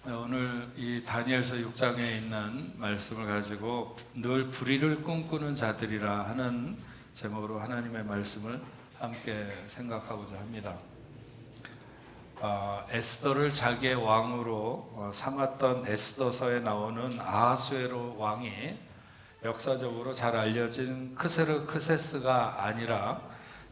오늘 이 다니엘서 6장에 있는 말씀을 가지고 늘 불의를 꿈꾸는 자들이라 하는 제목으로 하나님의 말씀을 함께 생각하고자 합니다. 에스더를 자기의 왕으로 삼았던 에스더서에 나오는 아하수에로 왕이 역사적으로 잘 알려진 크세스가 아니라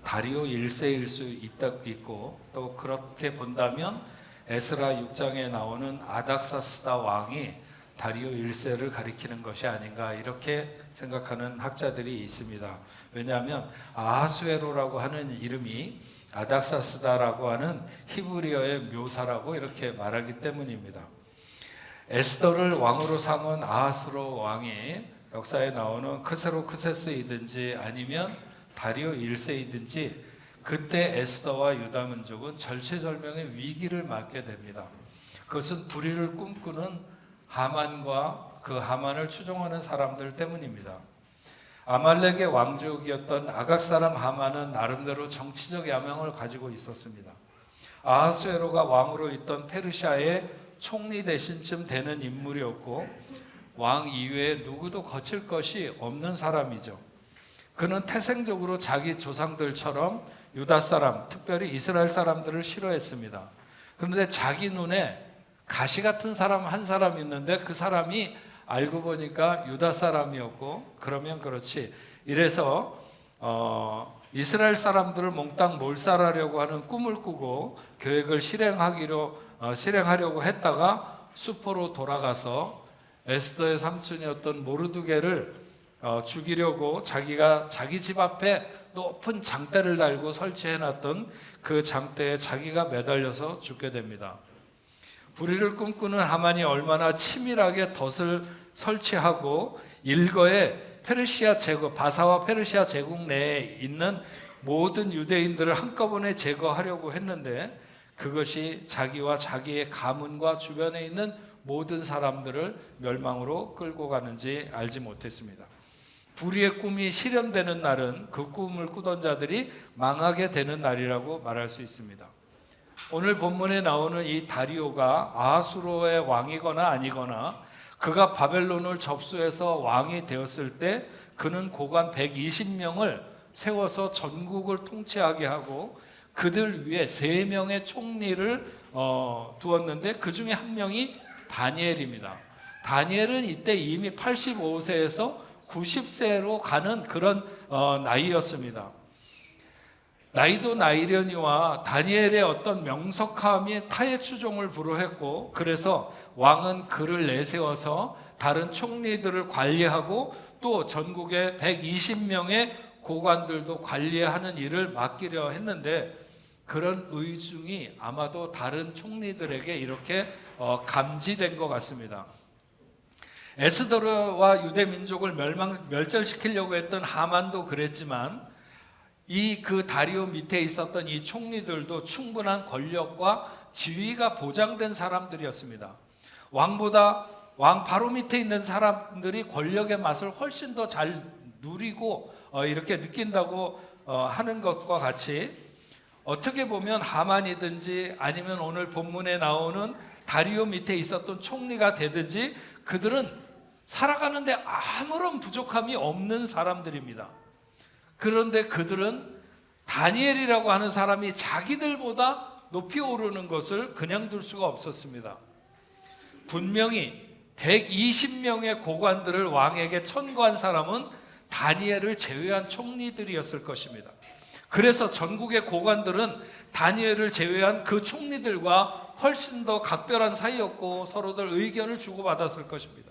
다리오 1세일 수 있고, 또 그렇게 본다면 에스라 6장에 나오는 아닥사스다 왕이 다리오 1세를 가리키는 것이 아닌가, 이렇게 생각하는 학자들이 있습니다. 왜냐하면 아하수에로라고 하는 이름이 아닥사스다라고 하는 히브리어의 묘사라고 이렇게 말하기 때문입니다. 에스더를 왕으로 삼은 아하수로 왕이 역사에 나오는 크세스이든지 아니면 다리오 1세이든지 그때 에스더와 유다 민족은 절체절명의 위기를 맞게 됩니다. 그것은 불의를 꿈꾸는 하만과 그 하만을 추종하는 사람들 때문입니다. 아말렉의 왕족이었던 아각 사람 하만은 나름대로 정치적 야망을 가지고 있었습니다. 아하수에로가 왕으로 있던 페르시아의 총리 대신쯤 되는 인물이었고, 왕 이외에 누구도 거칠 것이 없는 사람이죠. 그는 태생적으로 자기 조상들처럼 유다 사람, 특별히 이스라엘 사람들을 싫어했습니다. 그런데 자기 눈에 가시 같은 사람 한 사람 있는데 그 사람이 알고 보니까 유다 사람이었고, 그러면 그렇지, 이래서 이스라엘 사람들을 몽땅 몰살하려고 하는 꿈을 꾸고 계획을 실행하려고 했다가 수포로 돌아가서 에스더의 삼촌이었던 모르드게를 죽이려고 자기가 자기 집 앞에 높은 장대를 달고 설치해놨던 그 장대에 자기가 매달려서 죽게 됩니다. 불의를 꿈꾸는 하만이 얼마나 치밀하게 덫을 설치하고 일거에 페르시아 제국, 바사와 페르시아 제국 내에 있는 모든 유대인들을 한꺼번에 제거하려고 했는데, 그것이 자기와 자기의 가문과 주변에 있는 모든 사람들을 멸망으로 끌고 가는지 알지 못했습니다. 불의의 꿈이 실현되는 날은 그 꿈을 꾸던 자들이 망하게 되는 날이라고 말할 수 있습니다. 오늘 본문에 나오는 이 다리오가 아하수로의 왕이거나 아니거나, 그가 바벨론을 접수해서 왕이 되었을 때 그는 고관 120명을 세워서 전국을 통치하게 하고 그들 위에 3명의 총리를 두었는데, 그 중에 한 명이 다니엘입니다. 다니엘은 이때 이미 85세에서 90세로 가는 그런 나이였습니다. 나이도 나이려니와 다니엘의 어떤 명석함이 타의 추종을 불허했고, 그래서 왕은 그를 내세워서 다른 총리들을 관리하고 또 전국의 120명의 고관들도 관리하는 일을 맡기려 했는데, 그런 의중이 아마도 다른 총리들에게 이렇게 감지된 것 같습니다. 에스더와 유대 민족을 멸절시키려고 했던 하만도 그랬지만, 그 다리오 밑에 있었던 이 총리들도 충분한 권력과 지위가 보장된 사람들이었습니다. 왕 바로 밑에 있는 사람들이 권력의 맛을 훨씬 더 잘 누리고 이렇게 느낀다고 하는 것과 같이, 어떻게 보면 하만이든지 아니면 오늘 본문에 나오는 다리오 밑에 있었던 총리가 되든지 그들은 살아가는데 아무런 부족함이 없는 사람들입니다. 그런데 그들은 다니엘이라고 하는 사람이 자기들보다 높이 오르는 것을 그냥 둘 수가 없었습니다. 분명히 120명의 고관들을 왕에게 천거한 사람은 다니엘을 제외한 총리들이었을 것입니다. 그래서 전국의 고관들은 다니엘을 제외한 그 총리들과 훨씬 더 각별한 사이였고 서로들 의견을 주고받았을 것입니다.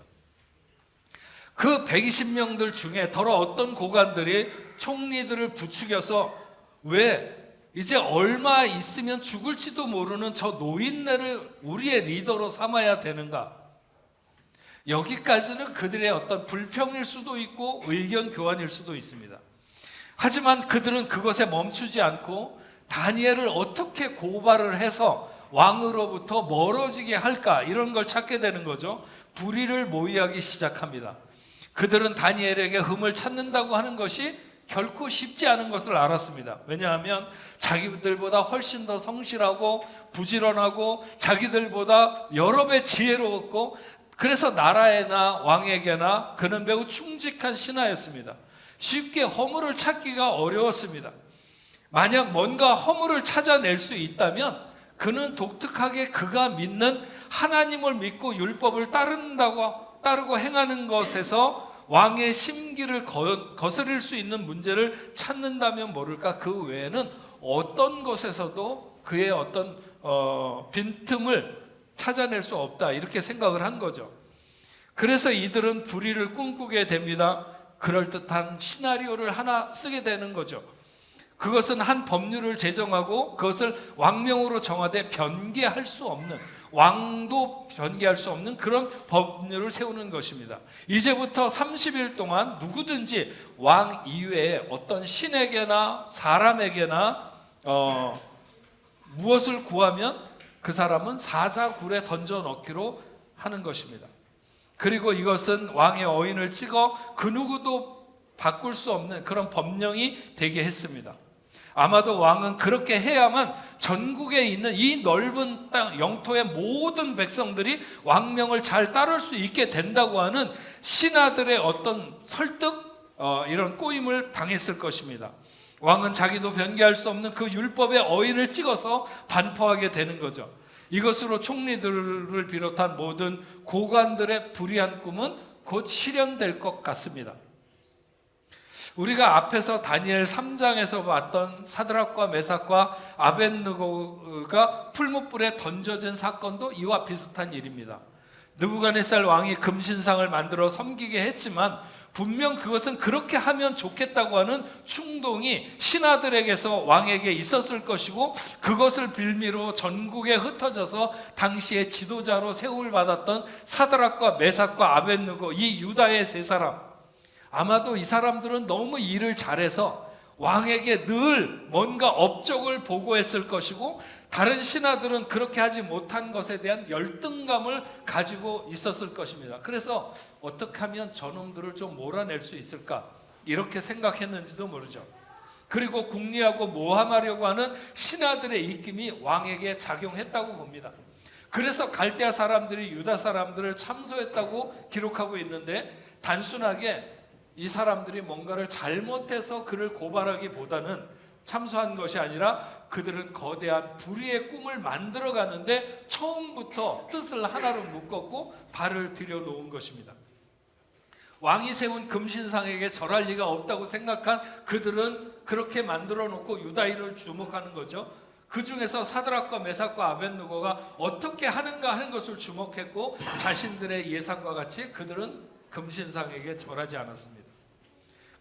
그 120명들 중에 더러 어떤 고관들이 총리들을 부추겨서, 왜 이제 얼마 있으면 죽을지도 모르는 저 노인네를 우리의 리더로 삼아야 되는가? 여기까지는 그들의 어떤 불평일 수도 있고 의견 교환일 수도 있습니다. 하지만 그들은 그것에 멈추지 않고 다니엘을 어떻게 고발을 해서 왕으로부터 멀어지게 할까, 이런 걸 찾게 되는 거죠. 불의를 모의하기 시작합니다. 그들은 다니엘에게 흠을 찾는다고 하는 것이 결코 쉽지 않은 것을 알았습니다. 왜냐하면 자기들보다 훨씬 더 성실하고 부지런하고 자기들보다 여러 배 지혜로웠고, 그래서 나라에나 왕에게나 그는 매우 충직한 신하였습니다. 쉽게 허물을 찾기가 어려웠습니다. 만약 뭔가 허물을 찾아낼 수 있다면 그는 독특하게 그가 믿는 하나님을 믿고 율법을 따르고 행하는 것에서 왕의 심기를 거스릴 수 있는 문제를 찾는다면 모를까, 그 외에는 어떤 것에서도 그의 어떤 빈틈을 찾아낼 수 없다, 이렇게 생각을 한 거죠. 그래서 이들은 불의를 꿈꾸게 됩니다. 그럴듯한 시나리오를 하나 쓰게 되는 거죠. 그것은 한 법률을 제정하고 그것을 왕명으로 정하되 변개할 수 없는, 왕도 변개할 수 없는 그런 법률을 세우는 것입니다. 이제부터 30일 동안 누구든지 왕 이외에 어떤 신에게나 사람에게나 무엇을 구하면 그 사람은 사자굴에 던져 넣기로 하는 것입니다. 그리고 이것은 왕의 어인을 찍어 그 누구도 바꿀 수 없는 그런 법령이 되게 했습니다. 아마도 왕은 그렇게 해야만 전국에 있는 이 넓은 땅 영토의 모든 백성들이 왕명을 잘 따를 수 있게 된다고 하는 신하들의 어떤 설득, 이런 꼬임을 당했을 것입니다. 왕은 자기도 변개할 수 없는 그 율법의 어인을 찍어서 반포하게 되는 거죠. 이것으로 총리들을 비롯한 모든 고관들의 불의한 꿈은 곧 실현될 것 같습니다. 우리가 앞에서 다니엘 3장에서 봤던 사드락과 메삭과 아벳느고가 풀무불에 던져진 사건도 이와 비슷한 일입니다. 느부갓네살 왕이 금신상을 만들어 섬기게 했지만 분명 그것은 그렇게 하면 좋겠다고 하는 충동이 신하들에게서 왕에게 있었을 것이고, 그것을 빌미로 전국에 흩어져서 당시의 지도자로 세움을 받았던 사드락과 메삭과 아벳느고, 이 유다의 세 사람, 아마도 이 사람들은 너무 일을 잘해서 왕에게 늘 뭔가 업적을 보고했을 것이고, 다른 신하들은 그렇게 하지 못한 것에 대한 열등감을 가지고 있었을 것입니다. 그래서 어떻게 하면 저놈들을 좀 몰아낼 수 있을까, 이렇게 생각했는지도 모르죠. 그리고 궁리하고 모함하려고 하는 신하들의 입김이 왕에게 작용했다고 봅니다. 그래서 갈대아 사람들이 유다 사람들을 참소했다고 기록하고 있는데, 단순하게 이 사람들이 뭔가를 잘못해서 그를 고발하기보다는 참소한 것이 아니라 그들은 거대한 불의의 꿈을 만들어가는데 처음부터 뜻을 하나로 묶었고 발을 들여놓은 것입니다. 왕이 세운 금신상에게 절할 리가 없다고 생각한 그들은 그렇게 만들어 놓고 유다인을 주목하는 거죠. 그 중에서 사드락과 메삭과 아벳느고가 어떻게 하는가 하는 것을 주목했고, 자신들의 예상과 같이 그들은 금신상에게 절하지 않았습니다.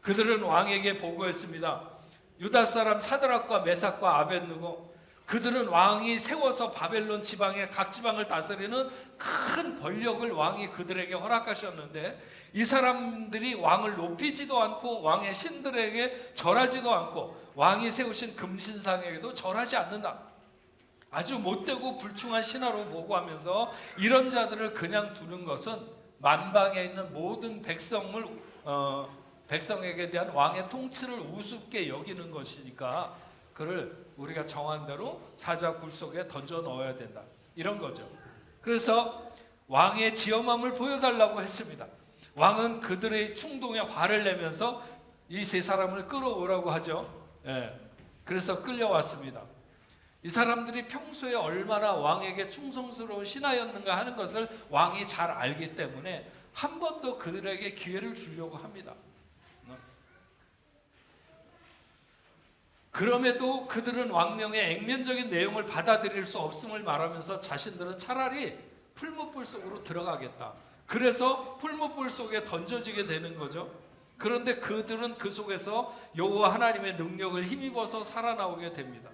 그들은 왕에게 보고했습니다. 유다 사람 사드락과 메삭과 아벳느고, 그들은 왕이 세워서 바벨론 지방의 각 지방을 다스리는 큰 권력을 왕이 그들에게 허락하셨는데, 이 사람들이 왕을 높이지도 않고 왕의 신들에게 절하지도 않고 왕이 세우신 금신상에게도 절하지 않는다. 아주 못되고 불충한 신하로 보고하면서 이런 자들을 그냥 두는 것은 만방에 있는 모든 백성에게 대한 왕의 통치를 우습게 여기는 것이니까 그를 우리가 정한 대로 사자굴 속에 던져 넣어야 된다, 이런 거죠. 그래서 왕의 지엄함을 보여달라고 했습니다. 왕은 그들의 충동에 화를 내면서 이 세 사람을 끌어오라고 하죠. 그래서 끌려왔습니다. 이 사람들이 평소에 얼마나 왕에게 충성스러운 신하였는가 하는 것을 왕이 잘 알기 때문에 한 번 더 그들에게 기회를 주려고 합니다. 그럼에도 그들은 왕명의 액면적인 내용을 받아들일 수 없음을 말하면서 자신들은 차라리 풀무불 속으로 들어가겠다. 그래서 풀무불 속에 던져지게 되는 거죠. 그런데 그들은 그 속에서 여호와 하나님의 능력을 힘입어서 살아나오게 됩니다.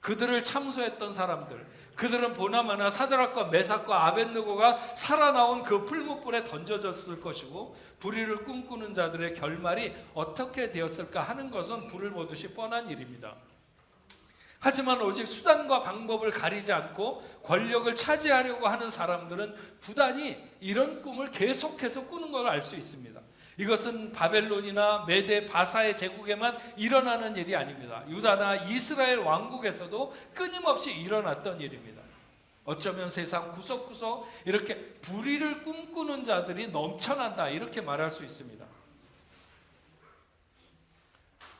그들을 참소했던 사람들, 그들은 보나마나 사드락과 메삭과 아벳느고가 살아나온 그 풀무불에 던져졌을 것이고, 불의를 꿈꾸는 자들의 결말이 어떻게 되었을까 하는 것은 불을 보듯이 뻔한 일입니다. 하지만 오직 수단과 방법을 가리지 않고 권력을 차지하려고 하는 사람들은 부단히 이런 꿈을 계속해서 꾸는 걸 알 수 있습니다. 이것은 바벨론이나 메데 바사의 제국에만 일어나는 일이 아닙니다. 유다나 이스라엘 왕국에서도 끊임없이 일어났던 일입니다. 어쩌면 세상 구석구석 이렇게 불의를 꿈꾸는 자들이 넘쳐난다, 이렇게 말할 수 있습니다.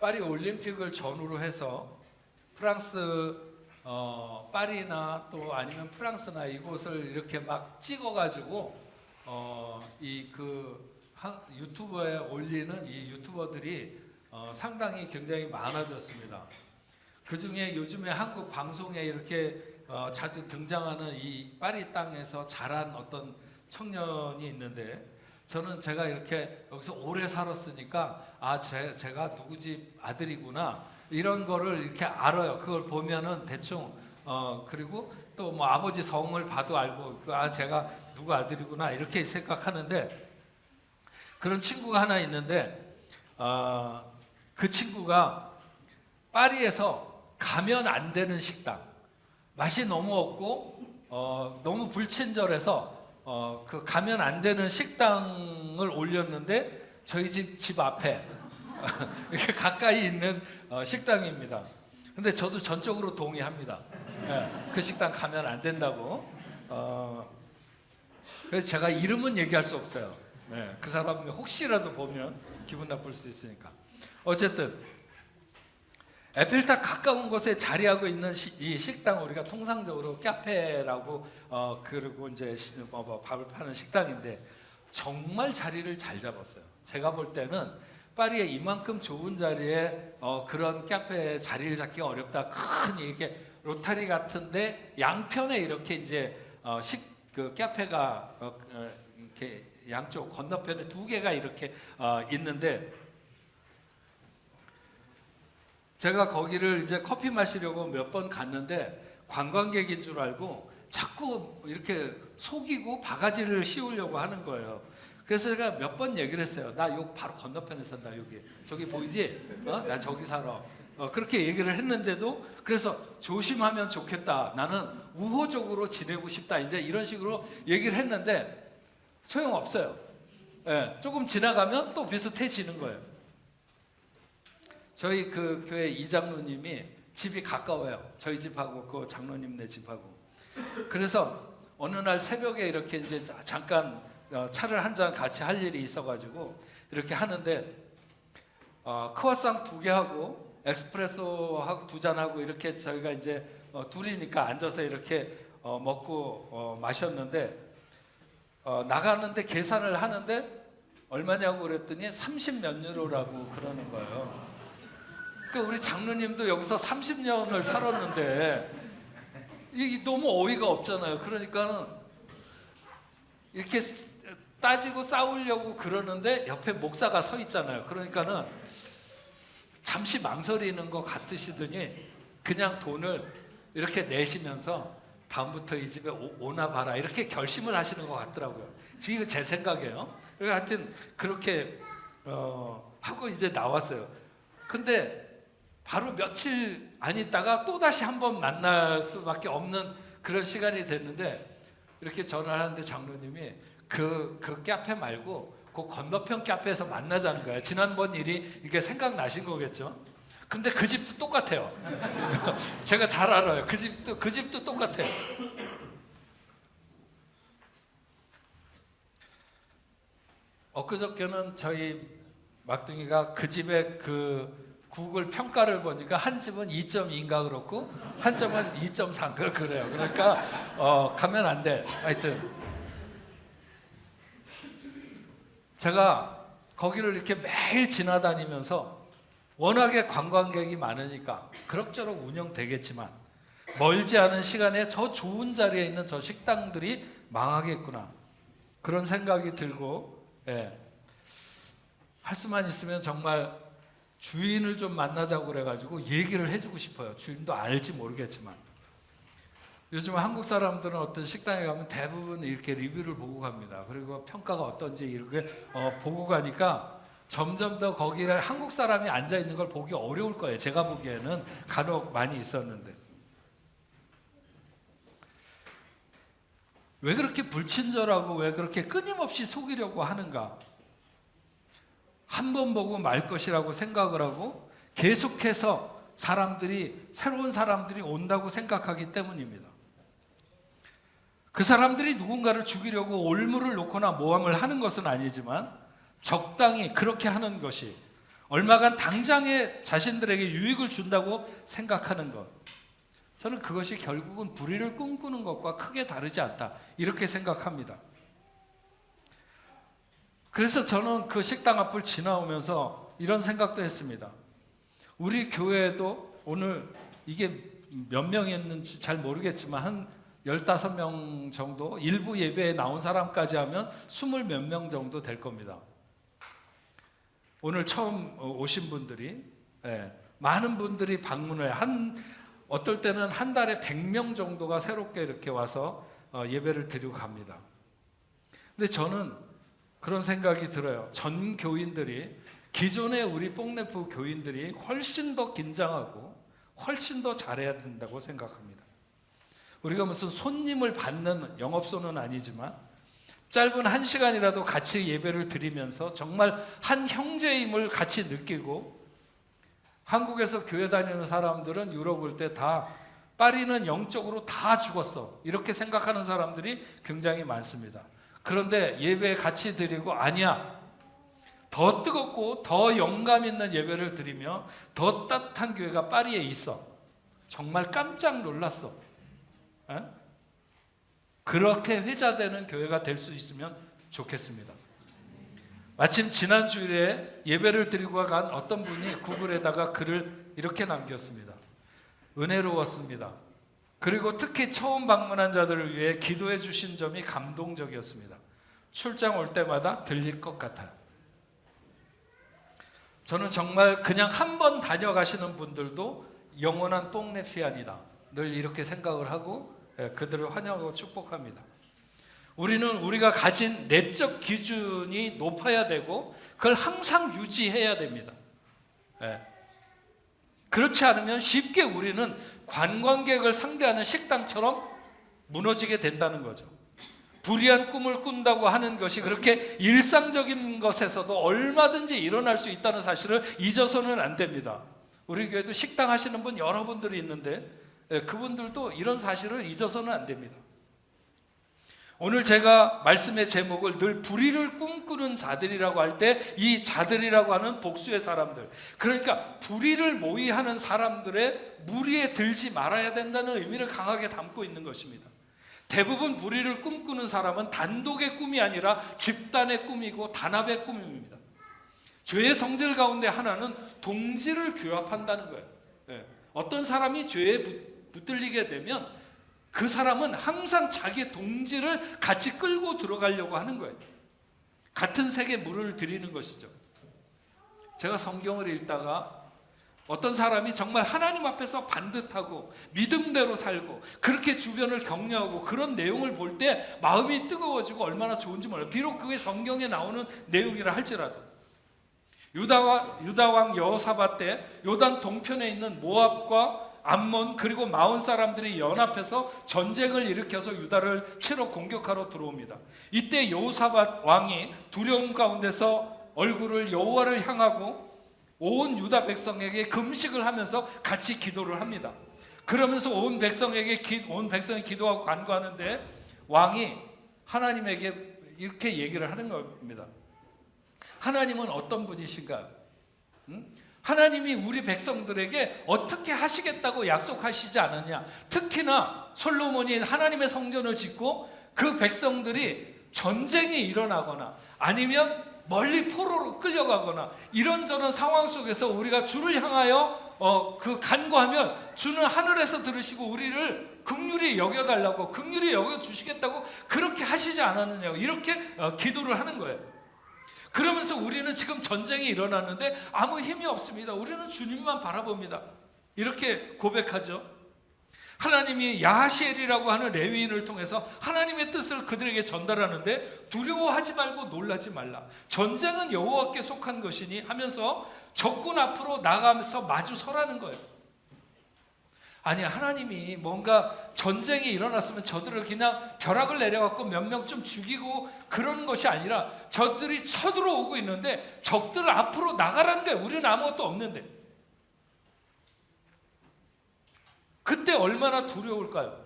파리 올림픽을 전후로 해서 프랑스 파리나 또 아니면 프랑스나 이곳을 이렇게 막 찍어가지고 유튜브에 올리는 이 유튜버들이 상당히 굉장히 많아졌습니다. 그 중에 요즘에 한국 방송에 이렇게 자주 등장하는 이 파리 땅에서 자란 어떤 청년이 있는데, 저는 제가 이렇게 여기서 오래 살았으니까 제가 누구 집 아들이구나 이런 거를 이렇게 알아요. 그걸 보면은 대충 그리고 또 뭐 아버지 성을 봐도 알고 제가 누구 아들이구나 이렇게 생각하는데, 그런 친구가 하나 있는데 그 친구가 파리에서 가면 안 되는 식당, 맛이 너무 없고 너무 불친절해서 그 가면 안 되는 식당을 올렸는데 저희 집 앞에 이렇게 가까이 있는 식당입니다. 근데 저도 전적으로 동의합니다. 그 식당 가면 안 된다고. 그래서 제가 이름은 얘기할 수 없어요. 그 사람 혹시라도 보면 기분 나쁠 수 있으니까. 어쨌든 에펠탑 가까운 곳에 자리하고 있는 이 식당, 우리가 통상적으로 카페라고 그리고 이제 밥을 파는 식당인데 정말 자리를 잘 잡았어요. 제가 볼 때는 파리에 이만큼 좋은 자리에 그런 카페에 자리를 잡기가 어렵다. 큰 이렇게 로타리 같은데 양편에 이렇게 이제 그 카페가 이렇게 양쪽 건너편에 두 개가 이렇게 있는데, 제가 거기를 이제 커피 마시려고 몇 번 갔는데 관광객인 줄 알고 자꾸 이렇게 속이고 바가지를 씌우려고 하는 거예요. 그래서 제가 몇 번 얘기를 했어요. 나 요 바로 건너편에 산다. 저기 보이지? 나 저기 살아. 그렇게 얘기를 했는데도, 그래서 조심하면 좋겠다. 나는 우호적으로 지내고 싶다. 이제 이런 식으로 얘기를 했는데 소용없어요. 조금 지나가면 또 비슷해지는 거예요. 저희 그 교회 이장로님이 집이 가까워요. 저희 집하고 그 장로님네 집하고. 그래서 어느 날 새벽에 이렇게 이제 잠깐 차를 한 잔 같이 할 일이 있어가지고 이렇게 하는데 크와상 2개 하고 에스프레소 2잔 하고 이렇게 저희가 이제 둘이니까 앉아서 이렇게 먹고 마셨는데 나가는데 계산을 하는데 얼마냐고 그랬더니 30몇 유로라고 그러는 거예요. 그 우리 장로님도 여기서 30년을 살았는데 이게 너무 어이가 없잖아요. 그러니까는 이렇게 따지고 싸우려고 그러는데 옆에 목사가 서 있잖아요. 그러니까는 잠시 망설이는 것 같으시더니 그냥 돈을 이렇게 내시면서 다음부터 이 집에 오나 봐라 이렇게 결심을 하시는 것 같더라고요. 지금 제 생각이에요. 그래서 하여튼 그렇게 하고 이제 나왔어요. 근데 바로 며칠 안 있다가 또 다시 한번 만날 수밖에 없는 그런 시간이 됐는데, 이렇게 전화를 하는데 장로님이 그 카페 말고 그 건너편 카페에서 만나자는 거예요. 지난번 일이 이게 생각나신 거겠죠. 근데 그 집도 똑같아요. 제가 잘 알아요. 그 집도 똑같아요. 엊그저께는 저희 막둥이가 그 집에 그 구글 평가를 보니까 한 집은 2.2인가 그렇고 한 집은 2.3인가 그래요. 그러니까 가면 안 돼. 하여튼 제가 거기를 이렇게 매일 지나다니면서 워낙에 관광객이 많으니까 그럭저럭 운영되겠지만 멀지 않은 시간에 저 좋은 자리에 있는 저 식당들이 망하겠구나 그런 생각이 들고, 할 수만 있으면 정말 주인을 좀 만나자고 그래가지고 얘기를 해주고 싶어요. 주인도 알지 모르겠지만 요즘 한국 사람들은 어떤 식당에 가면 대부분 이렇게 리뷰를 보고 갑니다. 그리고 평가가 어떤지 이렇게 보고 가니까 점점 더 거기에 한국 사람이 앉아 있는 걸 보기 어려울 거예요. 제가 보기에는 간혹 많이 있었는데 왜 그렇게 불친절하고 왜 그렇게 끊임없이 속이려고 하는가? 한 번 보고 말 것이라고 생각을 하고 계속해서 새로운 사람들이 온다고 생각하기 때문입니다. 그 사람들이 누군가를 죽이려고 올무를 놓거나 모함을 하는 것은 아니지만 적당히 그렇게 하는 것이 얼마간 당장에 자신들에게 유익을 준다고 생각하는 것, 저는 그것이 결국은 불의를 꿈꾸는 것과 크게 다르지 않다, 이렇게 생각합니다. 그래서 저는 그 식당 앞을 지나오면서 이런 생각도 했습니다. 우리 교회에도 오늘 이게 몇 명이었는지 잘 모르겠지만 한 15명 정도, 일부 예배에 나온 사람까지 하면 20 몇 명 정도 될 겁니다. 오늘 처음 오신 분들이, 많은 분들이 방문을 어떨 때는 한 달에 100명 정도가 새롭게 이렇게 와서 예배를 드리고 갑니다. 근데 저는 그런 생각이 들어요. 전 교인들이, 기존의 우리 뽕네프 교인들이 훨씬 더 긴장하고 훨씬 더 잘해야 된다고 생각합니다. 우리가 무슨 손님을 받는 영업소는 아니지만 짧은 1시간이라도 같이 예배를 드리면서 정말 한 형제임을 같이 느끼고, 한국에서 교회 다니는 사람들은 유럽 올 때 다 파리는 영적으로 다 죽었어, 이렇게 생각하는 사람들이 굉장히 많습니다. 그런데 예배 같이 드리고, 아니야, 더 뜨겁고 더 영감 있는 예배를 드리며 더 따뜻한 교회가 파리에 있어, 정말 깜짝 놀랐어. 그렇게 회자되는 교회가 될 수 있으면 좋겠습니다. 마침 지난 주일에 예배를 드리고 간 어떤 분이 구글에다가 글을 이렇게 남겼습니다. 은혜로웠습니다. 그리고 특히 처음 방문한 자들을 위해 기도해 주신 점이 감동적이었습니다. 출장 올 때마다 들릴 것 같아요. 저는 정말 그냥 한 번 다녀가시는 분들도 영원한 뽕네피안이다, 늘 이렇게 생각을 하고 그들을 환영하고 축복합니다. 우리는 우리가 가진 내적 기준이 높아야 되고 그걸 항상 유지해야 됩니다. 그렇지 않으면 쉽게 우리는 관광객을 상대하는 식당처럼 무너지게 된다는 거죠. 불의한 꿈을 꾼다고 하는 것이 그렇게 일상적인 것에서도 얼마든지 일어날 수 있다는 사실을 잊어서는 안 됩니다. 우리 교회도 식당 하시는 분 여러분들이 있는데 그분들도 이런 사실을 잊어서는 안 됩니다. 오늘 제가 말씀의 제목을 늘 불의를 꿈꾸는 자들이라고 할 때, 이 자들이라고 하는 복수의 사람들, 그러니까 불의를 모의하는 사람들의 무리에 들지 말아야 된다는 의미를 강하게 담고 있는 것입니다. 대부분 불의를 꿈꾸는 사람은 단독의 꿈이 아니라 집단의 꿈이고 단합의 꿈입니다. 죄의 성질 가운데 하나는 동지를 규합한다는 거예요. 어떤 사람이 죄에 붙들리게 되면 그 사람은 항상 자기 동지를 같이 끌고 들어가려고 하는 거예요. 같은 색의 물을 들이는 것이죠. 제가 성경을 읽다가 어떤 사람이 정말 하나님 앞에서 반듯하고 믿음대로 살고 그렇게 주변을 격려하고 그런 내용을 볼 때 마음이 뜨거워지고 얼마나 좋은지 몰라요. 비록 그게 성경에 나오는 내용이라 할지라도. 유다 왕 여호사밧 때 요단 동편에 있는 모압과 암몬 그리고 마온 사람들이 연합해서 전쟁을 일으켜서 유다를 치러 공격하러 들어옵니다. 이때 여호사밧 왕이 두려움 가운데서 얼굴을 여호와를 향하고 온 유다 백성에게 금식을 하면서 같이 기도를 합니다. 그러면서 온 백성이 기도하고 간구하는데 왕이 하나님에게 이렇게 얘기를 하는 겁니다. 하나님은 어떤 분이신가? 하나님이 우리 백성들에게 어떻게 하시겠다고 약속하시지 않았냐? 특히나 솔로몬이 하나님의 성전을 짓고 그 백성들이 전쟁이 일어나거나 아니면 멀리 포로로 끌려가거나 이런저런 상황 속에서 우리가 주를 향하여 간구하면 주는 하늘에서 들으시고 우리를 긍휼히 여겨달라고, 긍휼히 여겨주시겠다고 그렇게 하시지 않았느냐고 이렇게 기도를 하는 거예요. 그러면서 우리는 지금 전쟁이 일어났는데 아무 힘이 없습니다. 우리는 주님만 바라봅니다. 이렇게 고백하죠. 하나님이 야하시엘이라고 하는 레위인을 통해서 하나님의 뜻을 그들에게 전달하는데 두려워하지 말고 놀라지 말라. 전쟁은 여호와께 속한 것이니 하면서 적군 앞으로 나가면서 마주 서라는 거예요. 아니, 하나님이 뭔가 전쟁이 일어났으면 저들을 그냥 벼락을 내려갖고 몇 명 좀 죽이고 그런 것이 아니라 저들이 쳐들어오고 있는데 적들을 앞으로 나가라는 거예요. 우리는 아무것도 없는데. 그때 얼마나 두려울까요?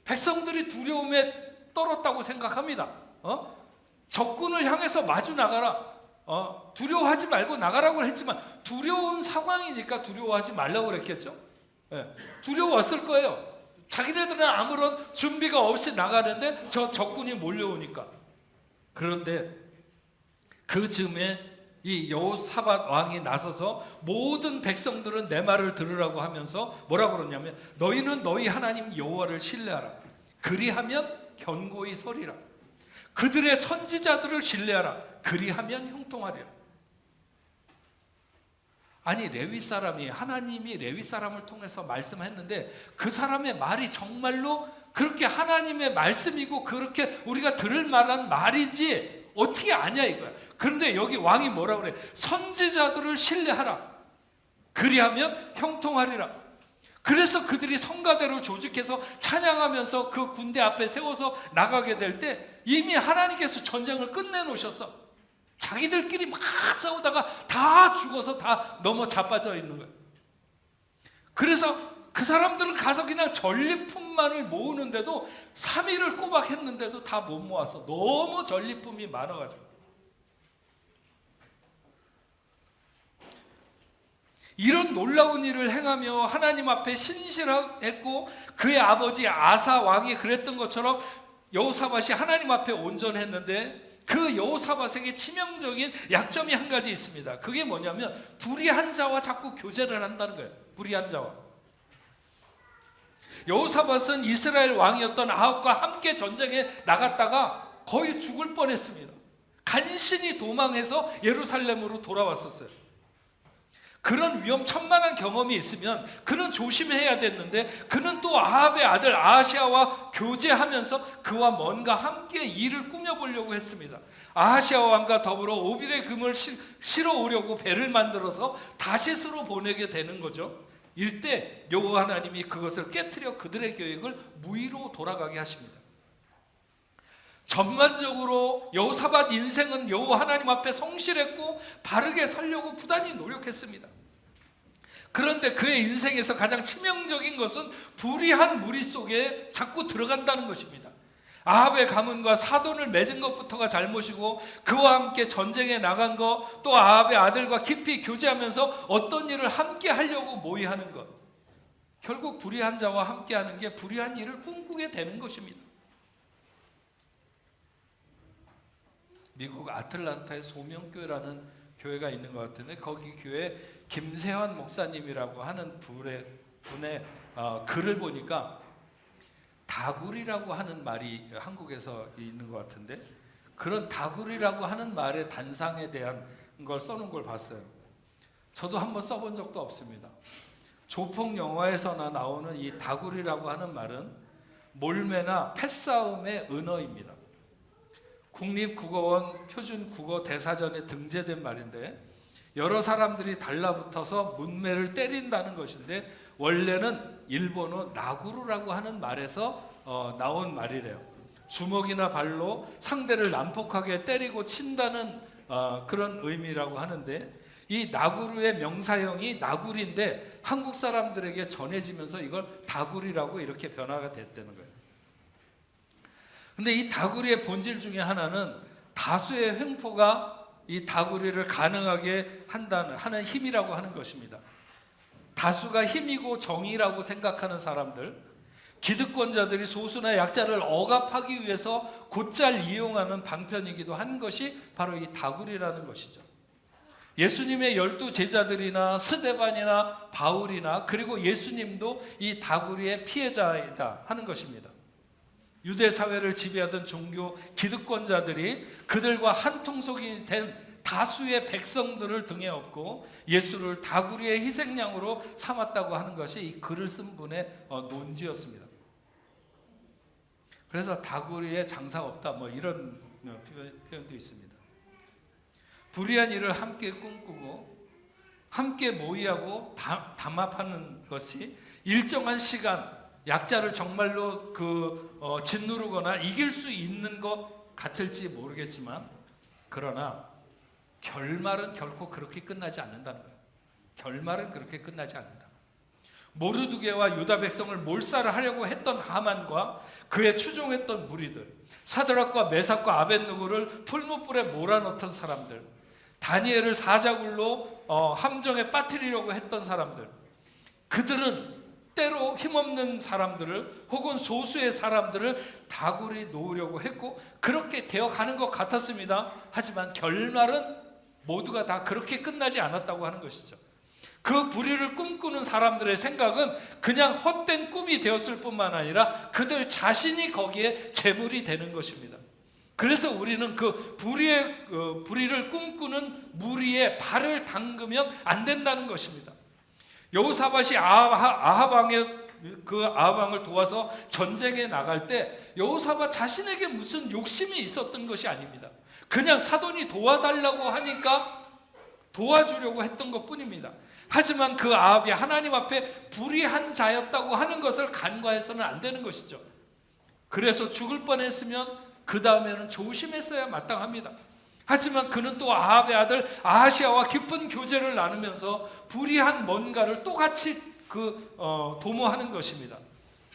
백성들이 두려움에 떨었다고 생각합니다. 적군을 향해서 마주 나가라. 두려워하지 말고 나가라고 했지만 두려운 상황이니까 두려워하지 말라고 그랬겠죠. 두려웠을 거예요. 자기네들은 아무런 준비가 없이 나가는데 저 적군이 몰려오니까. 그런데 그 즈음에 이 여호사밧 왕이 나서서 모든 백성들은 내 말을 들으라고 하면서 뭐라고 그러냐면 너희는 너희 하나님 여호와를 신뢰하라. 그리하면 견고히 서리라. 그들의 선지자들을 신뢰하라. 그리하면 형통하리라. 아니, 레위 사람이, 하나님이 레위 사람을 통해서 말씀했는데 그 사람의 말이 정말로 그렇게 하나님의 말씀이고 그렇게 우리가 들을 만한 말이지 어떻게 아냐 이거야. 그런데 여기 왕이 뭐라 그래? 선지자들을 신뢰하라. 그리하면 형통하리라. 그래서 그들이 성가대를 조직해서 찬양하면서 그 군대 앞에 세워서 나가게 될 때 이미 하나님께서 전쟁을 끝내놓으셨어. 자기들끼리 막 싸우다가 다 죽어서 다 넘어 자빠져 있는 거예요. 그래서 그 사람들은 가서 그냥 전리품만을 모으는데도 3일을 꼬박 했는데도 다 못 모아서 너무 전리품이 많아가지고. 이런 놀라운 일을 행하며 하나님 앞에 신실했고 그의 아버지 아사 왕이 그랬던 것처럼 여호사밧이 하나님 앞에 온전했는데 그 여호사밧에게 치명적인 약점이 한 가지 있습니다. 그게 뭐냐면 불의한 자와 자꾸 교제를 한다는 거예요. 불의한 자와. 여호사밧은 이스라엘 왕이었던 아합과 함께 전쟁에 나갔다가 거의 죽을 뻔했습니다. 간신히 도망해서 예루살렘으로 돌아왔었어요. 그런 위험천만한 경험이 있으면 그는 조심해야 됐는데 그는 또 아합의 아들 아하시아와 교제하면서 그와 뭔가 함께 일을 꾸며보려고 했습니다. 아하시아 왕과 더불어 오빌의 금을 실어 오려고 배를 만들어서 다시스로 보내게 되는 거죠. 이때 여호와 하나님이 그것을 깨트려 그들의 계획을 무의로 돌아가게 하십니다. 전반적으로 여호사밧 인생은 여호와 하나님 앞에 성실했고 바르게 살려고 부단히 노력했습니다. 그런데 그의 인생에서 가장 치명적인 것은 불의한 무리 속에 자꾸 들어간다는 것입니다. 아합의 가문과 사돈을 맺은 것부터가 잘못이고 그와 함께 전쟁에 나간 것, 또 아합의 아들과 깊이 교제하면서 어떤 일을 함께 하려고 모의하는 것, 결국 불의한 자와 함께하는 게 불의한 일을 꿈꾸게 되는 것입니다. 미국 아틀란타에 소명교회라는 교회가 있는 것 같은데 거기 교회 김세환 목사님이라고 하는 분의 글을 보니까 다굴이라고 하는 말이 한국에서 있는 것 같은데 그런 다굴이라고 하는 말의 단상에 대한 걸 써놓은 걸 봤어요. 저도 한번 써본 적도 없습니다. 조폭 영화에서나 나오는 이 다굴이라고 하는 말은 몰매나 패싸움의 은어입니다. 국립국어원 표준국어 대사전에 등재된 말인데 여러 사람들이 달라붙어서 문매를 때린다는 것인데 원래는 일본어 나구루라고 하는 말에서 나온 말이래요. 주먹이나 발로 상대를 난폭하게 때리고 친다는 그런 의미라고 하는데 이 나구루의 명사형이 나굴인데 한국 사람들에게 전해지면서 이걸 다굴이라고 이렇게 변화가 됐다는 거예요. 근데 이 다구리의 본질 중에 하나는 다수의 횡포가 이 다구리를 가능하게 하는 힘이라고 하는 것입니다. 다수가 힘이고 정의라고 생각하는 사람들, 기득권자들이 소수나 약자를 억압하기 위해서 곧잘 이용하는 방편이기도 한 것이 바로 이 다구리라는 것이죠. 예수님의 12 제자들이나 스데반이나 바울이나 그리고 예수님도 이 다구리의 피해자이다 하는 것입니다. 유대 사회를 지배하던 종교 기득권자들이 그들과 한통속이 된 다수의 백성들을 등에 업고 예수를 다구리의 희생양으로 삼았다고 하는 것이 이 글을 쓴 분의 논지였습니다. 그래서 다구리에 장사 없다 뭐 이런 표현도 있습니다. 불의한 일을 함께 꿈꾸고 함께 모의하고 담합하는 것이 일정한 시간 약자를 정말로 짓누르거나 이길 수 있는 것 같을지 모르겠지만, 그러나 결말은 결코 그렇게 끝나지 않는다는 거예요. 결말은 그렇게 끝나지 않는다. 모르드게와 유다 백성을 몰살을 하려고 했던 하만과 그에 추종했던 무리들, 사드락과 메삭과 아벳느고를 풀무불에 몰아넣던 사람들, 다니엘을 사자굴로 함정에 빠뜨리려고 했던 사람들, 그들은 때로 힘없는 사람들을 혹은 소수의 사람들을 다구리 놓으려고 했고 그렇게 되어가는 것 같았습니다. 하지만 결말은 모두가 다 그렇게 끝나지 않았다고 하는 것이죠. 그 불의를 꿈꾸는 사람들의 생각은 그냥 헛된 꿈이 되었을 뿐만 아니라 그들 자신이 거기에 제물이 되는 것입니다. 그래서 우리는 그 불의를 꿈꾸는 무리의 발을 담그면 안 된다는 것입니다. 여호사밧이 아합 왕을 도와서 전쟁에 나갈 때 여호사밧 자신에게 무슨 욕심이 있었던 것이 아닙니다. 그냥 사돈이 도와달라고 하니까 도와주려고 했던 것뿐입니다. 하지만 그 아합이 하나님 앞에 불의한 자였다고 하는 것을 간과해서는 안 되는 것이죠. 그래서 죽을 뻔했으면 그 다음에는 조심했어야 마땅합니다. 하지만 그는 또 아합의 아들 아하시아와 깊은 교제를 나누면서 불의한 뭔가를 또 같이 도모하는 것입니다.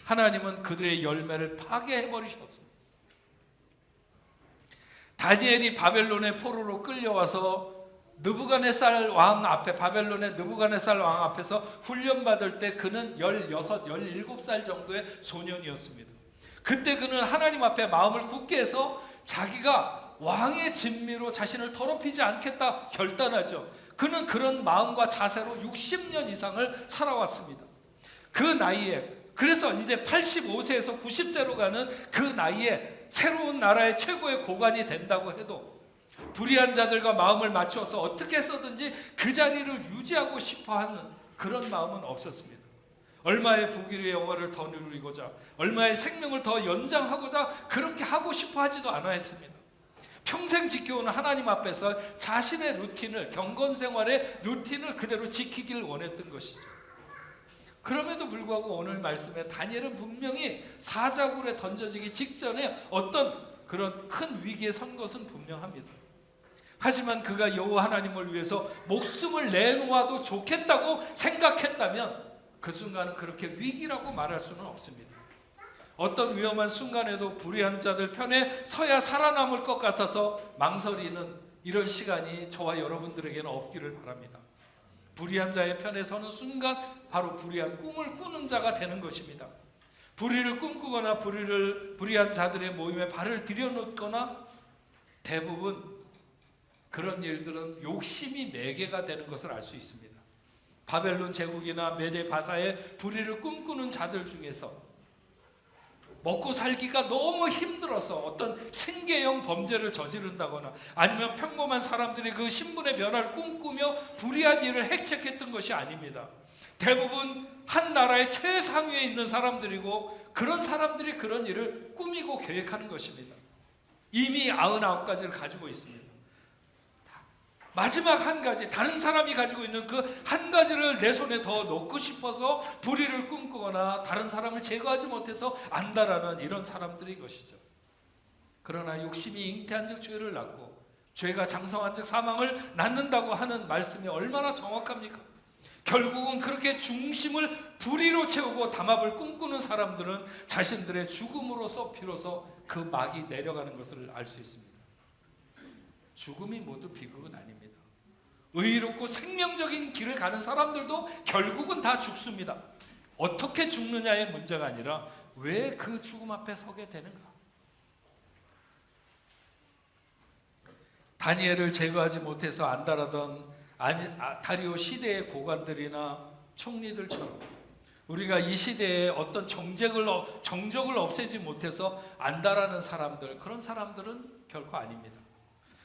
하나님은 그들의 열매를 파괴해버리셨습니다. 다니엘이 바벨론의 포로로 끌려와서 바벨론의 느부갓네살 왕 앞에서 훈련받을 때 그는 16, 17살 정도의 소년이었습니다. 그때 그는 하나님 앞에 마음을 굳게 해서 자기가 왕의 진미로 자신을 더럽히지 않겠다 결단하죠. 그는 그런 마음과 자세로 60년 이상을 살아왔습니다. 그 나이에, 그래서 이제 85세에서 90세로 가는 그 나이에 새로운 나라의 최고의 고관이 된다고 해도 불의한 자들과 마음을 맞춰서 어떻게 해서든지 그 자리를 유지하고 싶어하는 그런 마음은 없었습니다. 얼마의 부귀의 영화를 더 누리고자, 얼마의 생명을 더 연장하고자 그렇게 하고 싶어 하지도 않아 했습니다. 평생 지켜오는 하나님 앞에서 자신의 루틴을, 경건 생활의 루틴을 그대로 지키길 원했던 것이죠. 그럼에도 불구하고 오늘 말씀에 다니엘은 분명히 사자굴에 던져지기 직전에 어떤 그런 큰 위기에 선 것은 분명합니다. 하지만 그가 여호와 하나님을 위해서 목숨을 내놓아도 좋겠다고 생각했다면 그 순간은 그렇게 위기라고 말할 수는 없습니다. 어떤 위험한 순간에도 불의한 자들 편에 서야 살아남을 것 같아서 망설이는 이런 시간이 저와 여러분들에게는 없기를 바랍니다. 불의한 자의 편에 서는 순간 바로 불의한 꿈을 꾸는 자가 되는 것입니다. 불의를 꿈꾸거나 불의한 자들의 모임에 발을 들여놓거나 대부분 그런 일들은 욕심이 매개가 되는 것을 알 수 있습니다. 바벨론 제국이나 메데 바사의 불의를 꿈꾸는 자들 중에서 먹고 살기가 너무 힘들어서 어떤 생계형 범죄를 저지른다거나 아니면 평범한 사람들이 그 신분의 변화를 꿈꾸며 불의한 일을 핵책했던 것이 아닙니다. 대부분 한 나라의 최상위에 있는 사람들이고 그런 사람들이 그런 일을 꾸미고 계획하는 것입니다. 이미 99가지를 가지고 있습니다. 마지막 한 가지, 다른 사람이 가지고 있는 그 한 가지를 내 손에 더 넣고 싶어서 불의를 꿈꾸거나 다른 사람을 제거하지 못해서 안다라는 이런 사람들인 것이죠. 그러나 욕심이 잉태한 즉 죄를 낳고 죄가 장성한 즉 사망을 낳는다고 하는 말씀이 얼마나 정확합니까? 결국은 그렇게 중심을 불의로 채우고 담합을 꿈꾸는 사람들은 자신들의 죽음으로서 비로소 그 막이 내려가는 것을 알 수 있습니다. 죽음이 모두 비극은 아닙니다. 의롭고 생명적인 길을 가는 사람들도 결국은 다 죽습니다. 어떻게 죽느냐의 문제가 아니라 왜 그 죽음 앞에 서게 되는가? 다니엘을 제거하지 못해서 안달하던 다리오 시대의 고관들이나 총리들처럼 우리가 이 시대에 어떤 정적을 없애지 못해서 안달하는 사람들, 그런 사람들은 결코 아닙니다.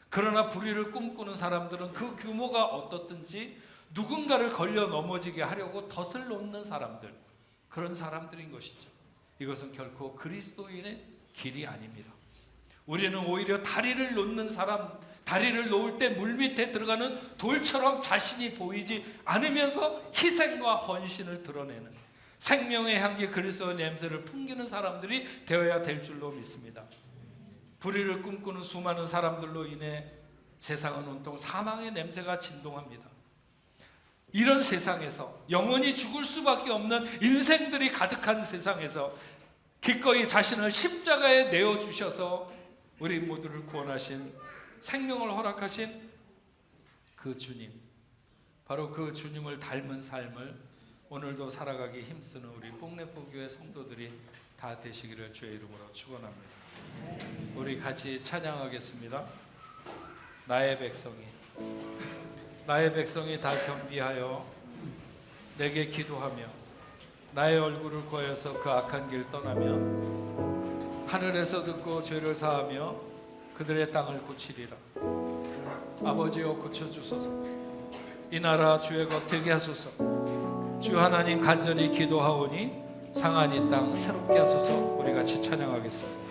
그러나 불의를 꿈꾸는 사람들은 그 규모가 어떻든지 누군가를 걸려 넘어지게 하려고 덫을 놓는 사람들, 그런 사람들인 것이죠. 이것은 결코 그리스도인의 길이 아닙니다. 우리는 오히려 다리를 놓는 사람, 다리를 놓을 때 물밑에 들어가는 돌처럼 자신이 보이지 않으면서 희생과 헌신을 드러내는, 생명의 향기 그리스도의 냄새를 풍기는 사람들이 되어야 될 줄로 믿습니다. 불의를 꿈꾸는 수많은 사람들로 인해 세상은 온통 사망의 냄새가 진동합니다. 이런 세상에서 영원히 죽을 수밖에 없는 인생들이 가득한 세상에서 기꺼이 자신을 십자가에 내어주셔서 우리 모두를 구원하신, 생명을 허락하신 그 주님, 바로 그 주님을 닮은 삶을 오늘도 살아가기 힘쓰는 우리 뽕래포교회 성도들이 다 되시기를 주의 이름으로 축원합니다. 우리 같이 찬양하겠습니다. 나의 백성이 다 겸비하여 내게 기도하며 나의 얼굴을 구하여서 그 악한 길 떠나면 하늘에서 듣고 죄를 사하며 그들의 땅을 고치리라. 아버지여 고쳐주소서. 이 나라 주의 것 되게 하소서. 주 하나님 간절히 기도하오니 상한 이 땅 새롭게 하소서. 우리 같이 찬양하겠습니다.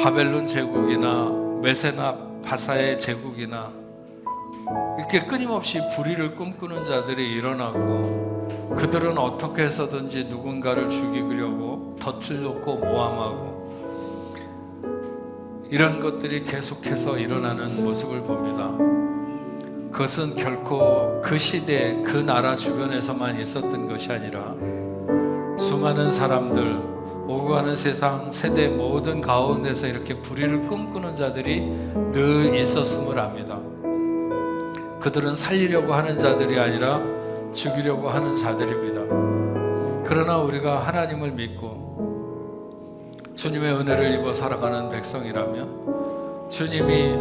바벨론 제국이나 메세나 바사의 제국이나 이렇게 끊임없이 불의를 꿈꾸는 자들이 일어나고, 그들은 어떻게 해서든지 누군가를 죽이려고 덫을 놓고 모함하고, 이런 것들이 계속해서 일어나는 모습을 봅니다. 그것은 결코 그 시대 그 나라 주변에서만 있었던 것이 아니라 수많은 사람들, 오고 가는 세상 세대 모든 가운데서 이렇게 불의를 꿈꾸는 자들이 늘 있었음을 압니다. 그들은 살리려고 하는 자들이 아니라 죽이려고 하는 자들입니다. 그러나 우리가 하나님을 믿고 주님의 은혜를 입어 살아가는 백성이라면, 주님이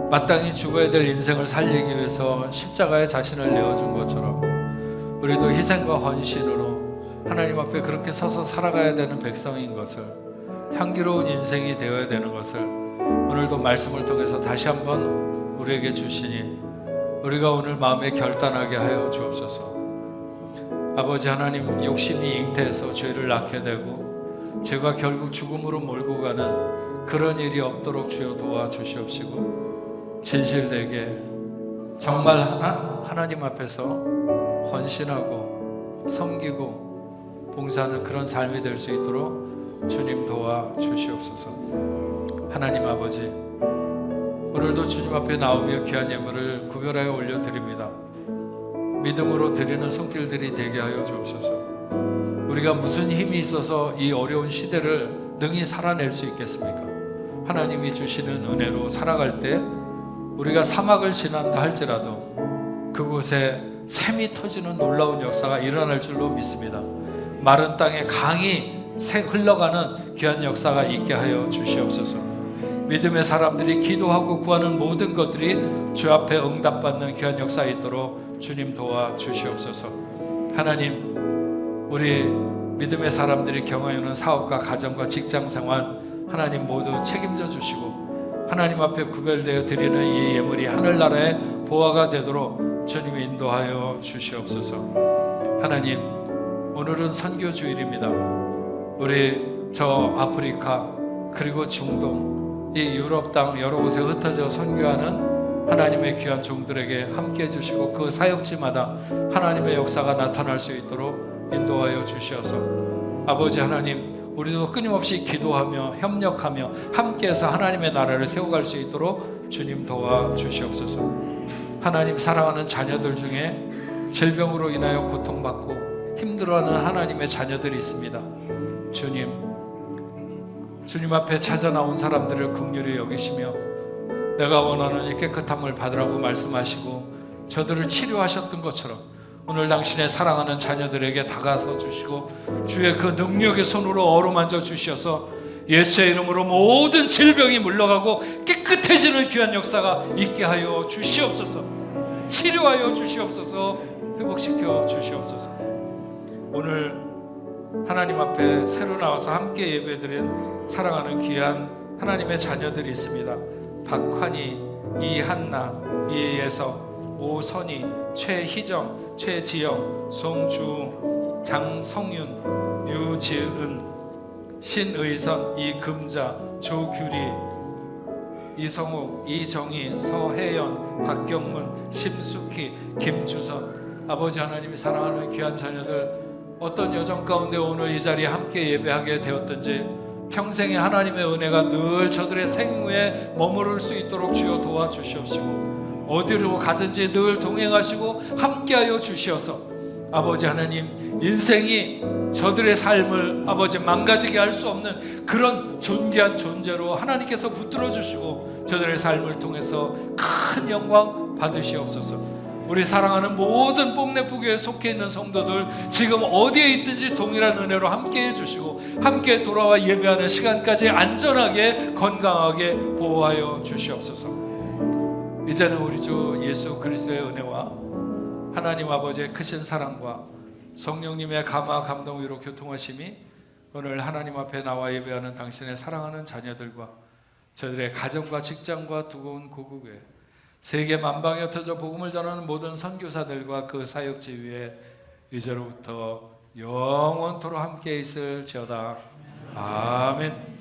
마땅히 죽어야 될 인생을 살리기 위해서 십자가에 자신을 내어준 것처럼 우리도 희생과 헌신으로 하나님 앞에 그렇게 서서 살아가야 되는 백성인 것을, 향기로운 인생이 되어야 되는 것을 오늘도 말씀을 통해서 다시 한번 우리에게 주시니 우리가 오늘 마음에 결단하게 하여 주옵소서. 아버지 하나님, 욕심이 잉태해서 죄를 낳게 되고 죄가 결국 죽음으로 몰고 가는 그런 일이 없도록 주여 도와주시옵시고, 진실되게 정말 하나님 앞에서 헌신하고 섬기고 봉사하는 그런 삶이 될 수 있도록 주님 도와주시옵소서. 하나님 아버지, 오늘도 주님 앞에 나오며 귀한 예물을 구별하여 올려드립니다. 믿음으로 드리는 손길들이 되게 하여 주옵소서. 우리가 무슨 힘이 있어서 이 어려운 시대를 능히 살아낼 수 있겠습니까? 하나님이 주시는 은혜로 살아갈 때 우리가 사막을 지난다 할지라도 그곳에 샘이 터지는 놀라운 역사가 일어날 줄로 믿습니다. 마른 땅에 강이 흘러가는 귀한 역사가 있게 하여 주시옵소서. 믿음의 사람들이 기도하고 구하는 모든 것들이 주 앞에 응답받는 귀한 역사가 있도록 주님 도와주시옵소서. 하나님, 우리 믿음의 사람들이 경험하는 사업과 가정과 직장생활 하나님 모두 책임져 주시고, 하나님 앞에 구별되어 드리는 이 예물이 하늘나라의 보화가 되도록 주님이 인도하여 주시옵소서. 하나님, 오늘은 선교 주일입니다. 우리 저 아프리카 그리고 중동, 이 유럽 땅 여러 곳에 흩어져 선교하는 하나님의 귀한 종들에게 함께해 주시고 그 사역지마다 하나님의 역사가 나타날 수 있도록 인도하여 주시어서, 아버지 하나님, 우리도 끊임없이 기도하며 협력하며 함께해서 하나님의 나라를 세워갈 수 있도록 주님 도와주시옵소서. 하나님, 사랑하는 자녀들 중에 질병으로 인하여 고통받고 힘들어하는 하나님의 자녀들이 있습니다. 주님 앞에 찾아 나온 사람들을 긍휼히 여기시며 내가 원하는 이 깨끗함을 받으라고 말씀하시고 저들을 치료하셨던 것처럼 오늘 당신의 사랑하는 자녀들에게 다가서 주시고 주의 그 능력의 손으로 어루만져 주셔서 예수의 이름으로 모든 질병이 물러가고 깨끗해지는 귀한 역사가 있게 하여 주시옵소서. 치료하여 주시옵소서. 회복시켜 주시옵소서. 오늘 하나님 앞에 새로 나와서 함께 예배드린 사랑하는 귀한 하나님의 자녀들이 있습니다. 박환희, 이한나, 이예서, 오선희, 최희정, 최지영, 송주, 장성윤, 유지은, 신의선, 이금자, 조규리, 이성욱, 이정희, 서혜연, 박경문, 심숙희, 김주선. 아버지 하나님이 사랑하는 귀한 자녀들, 어떤 여정 가운데 오늘 이 자리에 함께 예배하게 되었든지 평생의 하나님의 은혜가 늘 저들의 생후에 머무를 수 있도록 주여 도와주시옵시고 어디로 가든지 늘 동행하시고 함께하여 주시어서 아버지 하나님, 인생이 저들의 삶을 아버지 망가지게 할 수 없는 그런 존귀한 존재로 하나님께서 붙들어 주시고 저들의 삶을 통해서 큰 영광 받으시옵소서. 우리 사랑하는 모든 뽕내포교에 속해 있는 성도들 지금 어디에 있든지 동일한 은혜로 함께 해주시고 함께 돌아와 예배하는 시간까지 안전하게 건강하게 보호하여 주시옵소서. 이제는 우리 주 예수 그리스도의 은혜와 하나님 아버지의 크신 사랑과 성령님의 감화 감동 위로 교통하심이 오늘 하나님 앞에 나와 예배하는 당신의 사랑하는 자녀들과 저들의 가정과 직장과 두고온 고국에 세계 만방에 흩어져 복음을 전하는 모든 선교사들과 그 사역지 위에 이제로부터 영원토록 함께 있을지어다. 아멘.